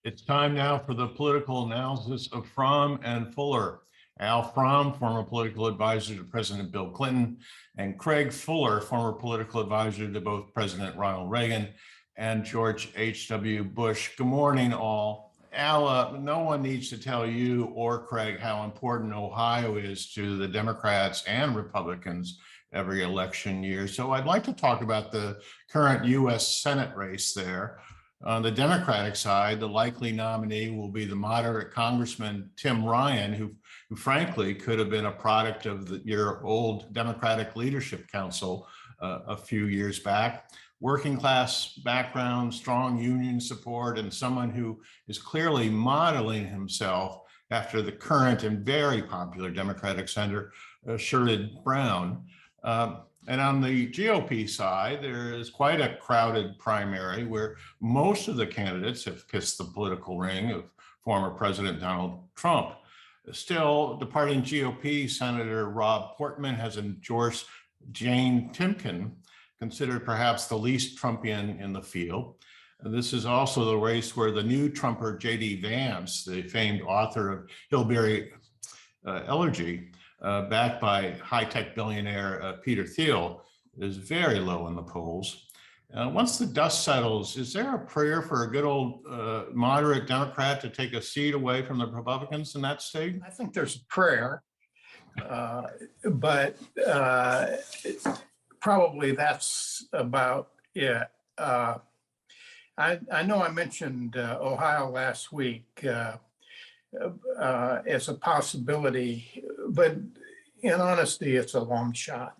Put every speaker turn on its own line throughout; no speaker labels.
It's time now for the political analysis of Fromm and Fuller. Al Fromm, former political advisor to President Bill Clinton, and Craig Fuller, former political advisor to both President Ronald Reagan and George H.W. Bush. Good morning, all. Al, no one needs to tell you or Craig how important Ohio is to the Democrats and Republicans every election year. So I'd like to talk about the current U.S. Senate race there. On the Democratic side, the likely nominee will be the moderate Congressman Tim Ryan, who frankly could have been a product of your old Democratic Leadership Council a few years back. Working class background, strong union support, and someone who is clearly modeling himself after the current and very popular Democratic Senator Sherrod Brown. And on the GOP side, there is quite a crowded primary where most of the candidates have kissed the political ring of former President Donald Trump. Still, departing GOP Senator Rob Portman has endorsed Jane Timken, considered perhaps the least Trumpian in the field. This is also the race where the new Trumper J.D. Vance, the famed author of Hillbilly Elegy, backed by high-tech billionaire Peter Thiel, is very low in the polls. Once the dust settles, is there a prayer for a good old moderate Democrat to take a seat away from the Republicans in that state?
I think there's a prayer, but probably that's about it. I know I mentioned Ohio last week as a possibility, but in honesty, it's a long shot.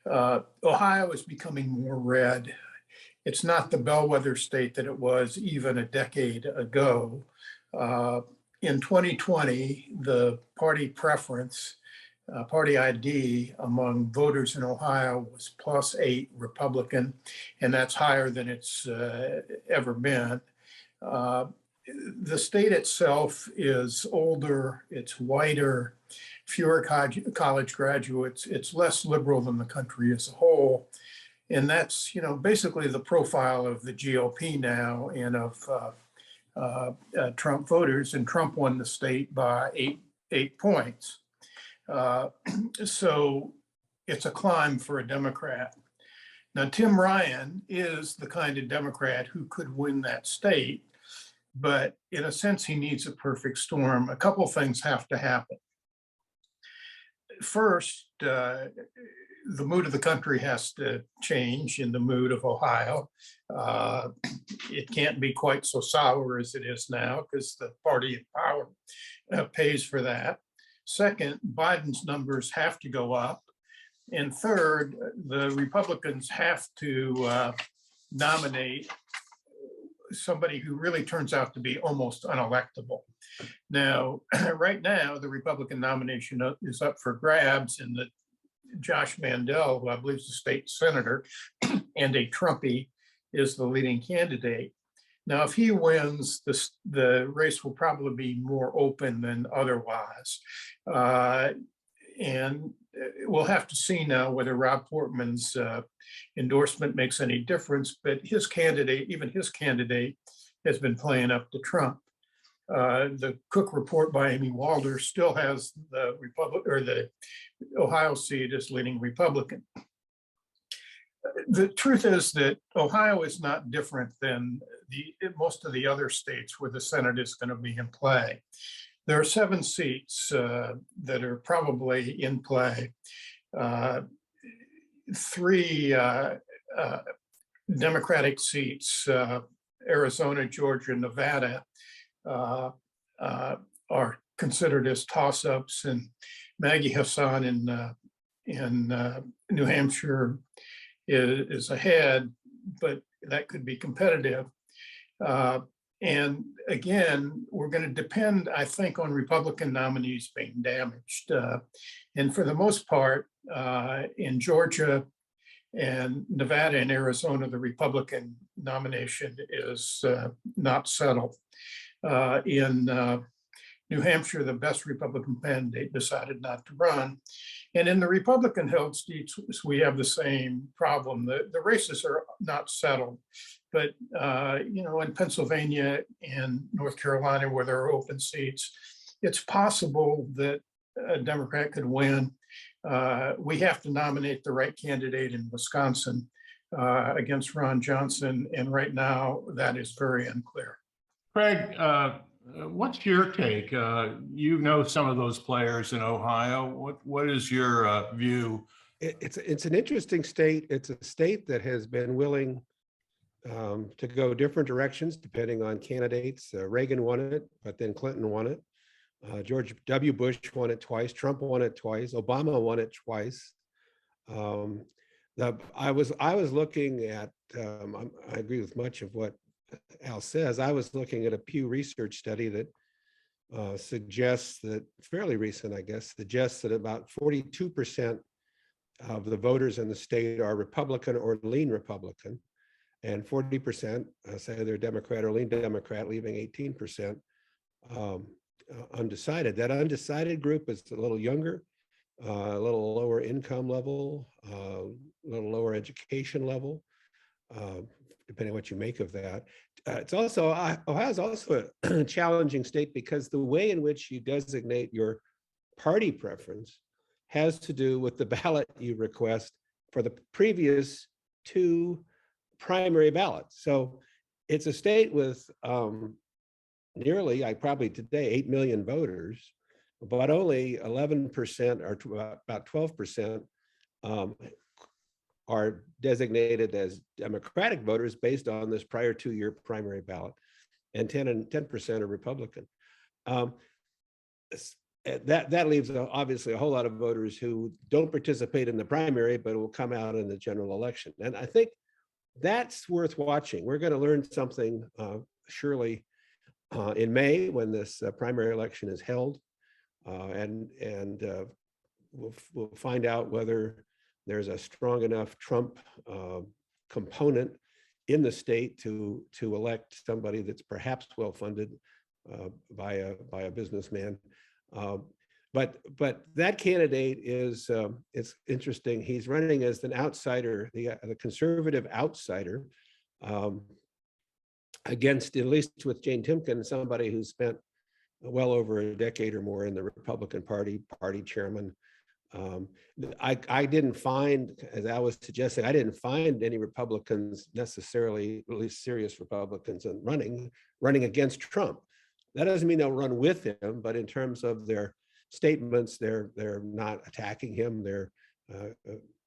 Ohio is becoming more red. It's not the bellwether state that it was even a decade ago. In 2020, the party preference, party ID among voters in Ohio was +8 Republican, and that's higher than it's ever been. The state itself is older, it's whiter, fewer college graduates, it's less liberal than the country as a whole. And that's, basically the profile of the GOP now and of Trump voters, and Trump won the state by eight points. So it's a climb for a Democrat. Now, Tim Ryan is the kind of Democrat who could win that state, but in a sense, he needs a perfect storm. A couple things have to happen. First, the mood of the country has to change in the mood of Ohio. It can't be quite so sour as it is now because the party in power pays for that. Second, Biden's numbers have to go up. And third, the Republicans have to nominate somebody who really turns out to be almost unelectable. Now, right now, the Republican nomination is up for grabs, and the Josh Mandel, who I believe is a state senator and a Trumpy, is the leading candidate. Now, if he wins, the race will probably be more open than otherwise. And we'll have to see now whether Rob Portman's endorsement makes any difference, but even his candidate has been playing up to Trump. The Cook report by Amy Walder still has the Ohio seat as leading Republican. The truth is that Ohio is not different than most of the other states where the Senate is going to be in play. There are 7 seats that are probably in play. 3 Democratic seats, Arizona, Georgia, Nevada, are considered as toss-ups, and Maggie Hassan in New Hampshire is ahead, but that could be competitive. And again, we're going to depend, I think, on Republican nominees being damaged. And for the most part, in Georgia and Nevada and Arizona, the Republican nomination is not settled. In New Hampshire, the best Republican candidate decided not to run. And in the Republican-held states, we have the same problem. The races are not settled, but in Pennsylvania and North Carolina, where there are open seats, it's possible that a Democrat could win. We have to nominate the right candidate in Wisconsin against Ron Johnson, and right now that is very unclear.
Craig, what's your take? You know some of those players in Ohio. What is your view?
It's an interesting state. It's a state that has been willing to go different directions depending on candidates. Reagan won it, but then Clinton won it. George W. Bush won it twice. Trump won it twice. Obama won it twice. I was looking at. I agree with much of what Al says. I was looking at a Pew Research study that suggests that, fairly recent, I guess, suggests that about 42% of the voters in the state are Republican or lean Republican, and 40% say they're Democrat or lean Democrat, leaving 18% undecided. That undecided group is a little younger, a little lower income level, a little lower education level, depending on what you make of that. Ohio is also a challenging state because the way in which you designate your party preference has to do with the ballot you request for the previous two primary ballots. So it's a state with nearly, probably today, 8 million voters, but only 11% or about 12% are designated as Democratic voters based on this prior 2-year primary ballot, and 10% are Republican. That leaves obviously a whole lot of voters who don't participate in the primary, but will come out in the general election. And I think that's worth watching. We're going to learn something surely in May when this primary election is held, and we'll find out whether there's a strong enough Trump component in the state to elect somebody that's perhaps well funded by a businessman. But that candidate is it's interesting. He's running as an outsider, the conservative outsider, against, at least with Jane Timken, somebody who's spent well over a decade or more in the Republican Party chairman. I didn't find, as I was suggesting, I didn't find any Republicans necessarily, at least serious Republicans, and running against Trump. That doesn't mean they'll run with him, but in terms of their statements, they're not attacking him. They're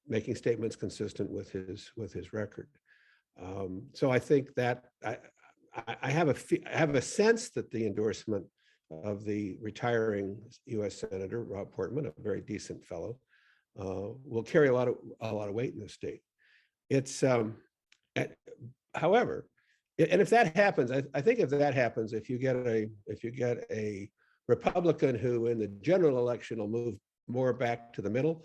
making statements consistent with his record. So I think that I have a sense that the endorsement of the retiring U.S. Senator Rob Portman, a very decent fellow, will carry a lot of weight in the state. It's however, and if that happens, I think if that happens, if you get a Republican who in the general election will move more back to the middle,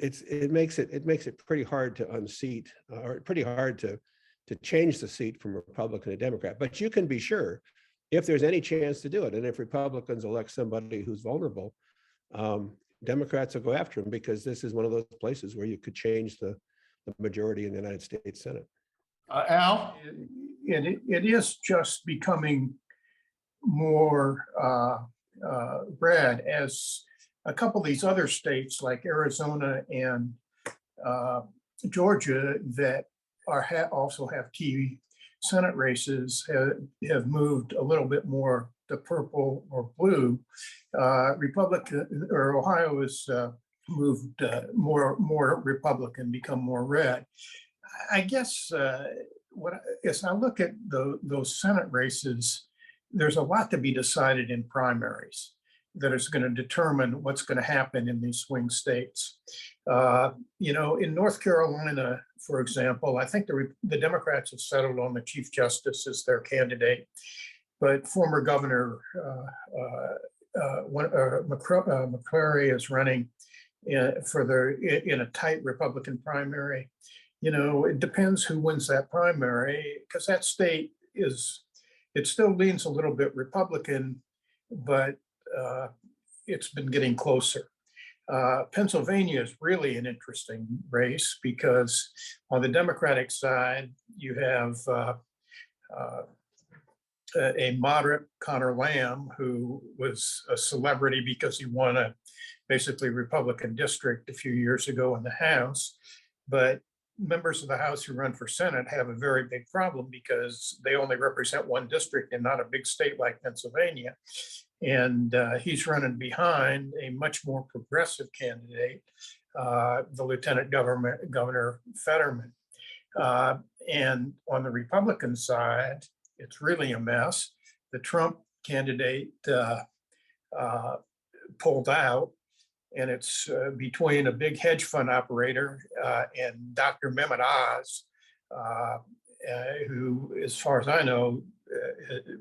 it makes it pretty hard to unseat, or pretty hard to change the seat from Republican to Democrat. But you can be sure, if there's any chance to do it, and if Republicans elect somebody who's vulnerable, Democrats will go after him, because this is one of those places where you could change the majority in the United States Senate.
Al?
It is just becoming more rare as a couple of these other states like Arizona and Georgia that also have key Senate races have moved a little bit more to purple or blue. Republican, or Ohio has moved more Republican, become more red. I guess as I look at those Senate races, there's a lot to be decided in primaries that is going to determine what's going to happen in these swing states. In North Carolina, for example, I think the Democrats have settled on the Chief Justice as their candidate, but former Governor McCrary is running in a tight Republican primary. It depends who wins that primary, because that state it still leans a little bit Republican, but it's been getting closer. Pennsylvania is really an interesting race because on the Democratic side, you have a moderate Connor Lamb, who was a celebrity because he won a basically Republican district a few years ago in the House. But members of the House who run for Senate have a very big problem because they only represent one district and not a big state like Pennsylvania. And he's running behind a much more progressive candidate, the Lieutenant Governor Fetterman. And on the Republican side, it's really a mess. The Trump candidate pulled out, and it's between a big hedge fund operator and Dr. Mehmet Oz, who, as far as I know,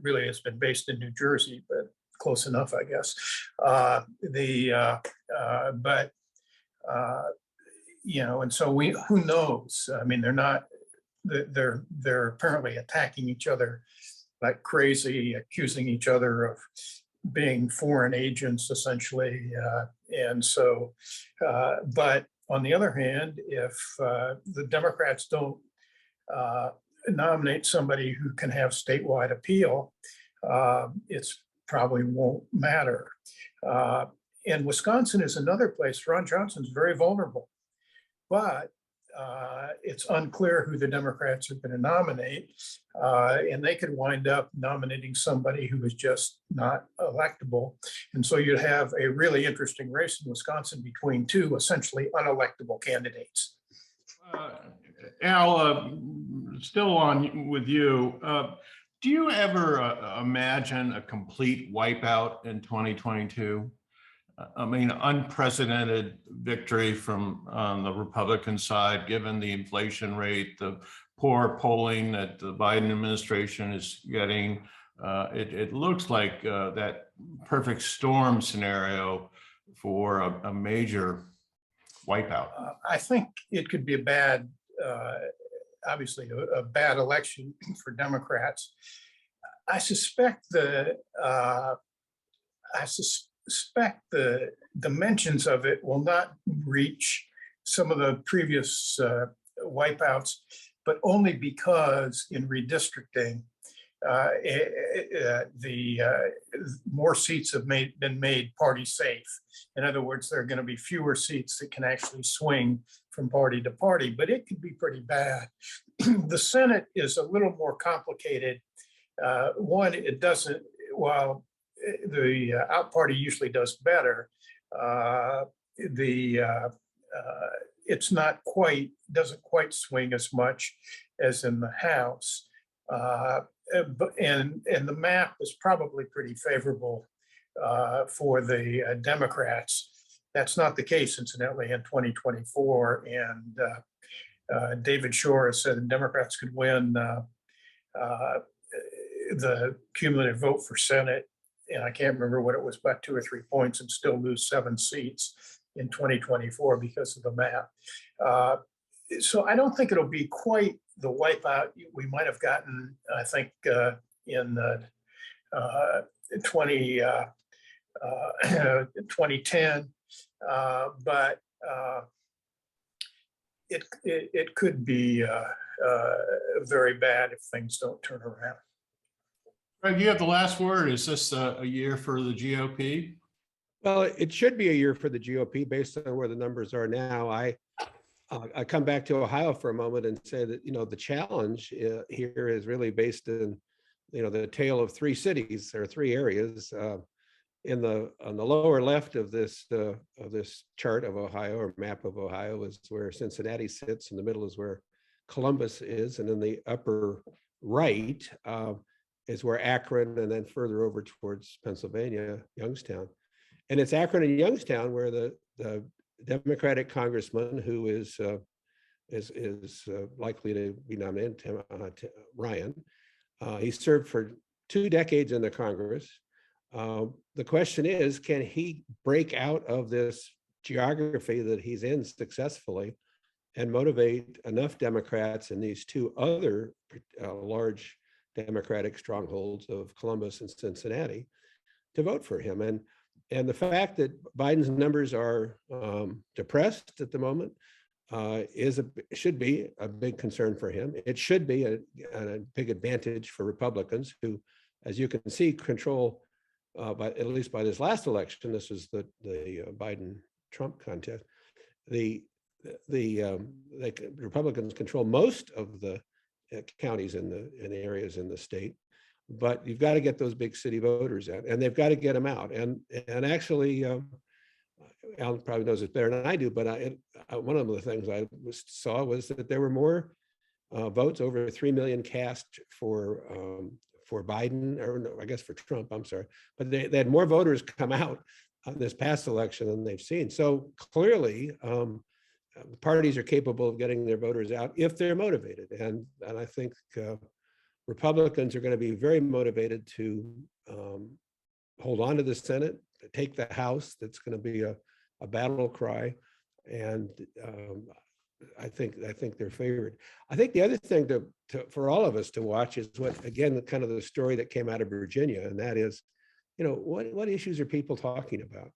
really has been based in New Jersey, but close enough, I guess. And so who knows? I mean, they're apparently attacking each other like crazy, accusing each other of being foreign agents, essentially. But on the other hand, if the Democrats don't nominate somebody who can have statewide appeal, it's probably won't matter. And Wisconsin is another place. Ron Johnson's very vulnerable, but it's unclear who the Democrats are going to nominate. And they could wind up nominating somebody who is just not electable. And so you'd have a really interesting race in Wisconsin between two essentially unelectable candidates.
Al, still on with you. Do you ever imagine a complete wipeout in 2022? I mean, unprecedented victory from the Republican side, given the inflation rate, the poor polling that the Biden administration is getting. It looks like that perfect storm scenario for a major wipeout.
I think it could be a bad, obviously a bad election for Democrats. I suspect the dimensions of it will not reach some of the previous wipeouts, but only because in redistricting, the more seats have been made party safe. In other words, there are going to be fewer seats that can actually swing from party to party, but it could be pretty bad. The Senate is a little more complicated. One, it doesn't, while the out party usually does better, it's not quite, doesn't quite swing as much as in the House. And the map is probably pretty favorable for the Democrats. That's not the case, incidentally, in 2024. And David Shore has said the Democrats could win the cumulative vote for Senate, and I can't remember what it was, about 2 or 3 points, and still lose 7 seats in 2024 because of the map. So I don't think it'll be quite the wipeout we might have gotten, I think, in 2010, but it could be very bad if things don't turn around.
Greg, you have the last word. Is this a year for the GOP?
Well, it should be a year for the GOP based on where the numbers are now. I come back to Ohio for a moment and say that, the challenge here is really based in, the tale of 3 cities or 3 areas. On the lower left of this chart of Ohio, or map of Ohio, is where Cincinnati sits. In the middle is where Columbus is, and in the upper right is where Akron, and then further over towards Pennsylvania, Youngstown. And it's Akron and Youngstown where the Democratic Congressman who is likely to be nominated, Ryan. He served for 2 decades in the Congress. The question is, can he break out of this geography that he's in successfully and motivate enough Democrats in these 2 other large Democratic strongholds of Columbus and Cincinnati to vote for him? And And the fact that Biden's numbers are depressed at the moment should be a big concern for him. It should be a big advantage for Republicans who, as you can see, control, at least by this last election, this was the Biden-Trump contest, the Republicans control most of the counties and areas in the state. But you've got to get those big city voters out, and they've got to get them out. And actually, Alan probably knows it better than I do, but one of the things I saw was that there were more votes, over 3 million cast for Biden, or no, I guess for Trump, I'm sorry. But they had more voters come out on this past election than they've seen. So clearly, parties are capable of getting their voters out if they're motivated. And I think Republicans are going to be very motivated to hold on to the Senate, to take the House. That's going to be a battle cry, and I think they're favored. I think the other thing for all of us to watch is what, again, the kind of the story that came out of Virginia, and that is, what issues are people talking about?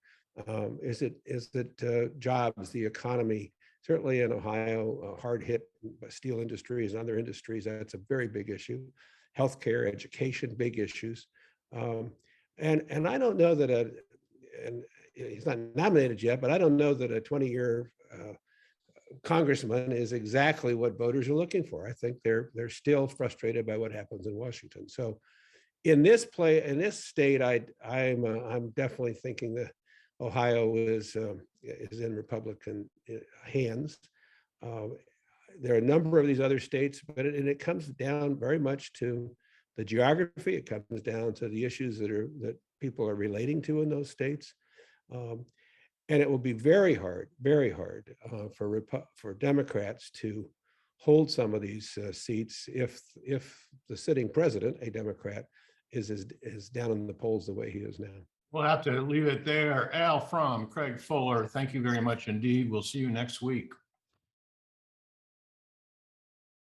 Is it jobs, the economy? Certainly in Ohio, hard hit by steel industries and other industries, that's a very big issue. Healthcare, education, big issues. And I don't know that and he's not nominated yet, but I don't know that a 20-year congressman is exactly what voters are looking for. I think they're still frustrated by what happens in Washington. So in this state, I'm definitely thinking that Ohio is in Republican hands. There are a number of these other states, but it comes down very much to the geography. It comes down to the issues that people are relating to in those states, and it will be very hard for Democrats to hold some of these seats if the sitting president, a Democrat, is down in the polls the way he is now.
We'll have to leave it there. Al Fromm, Craig Fuller, thank you very much indeed. We'll see you next week.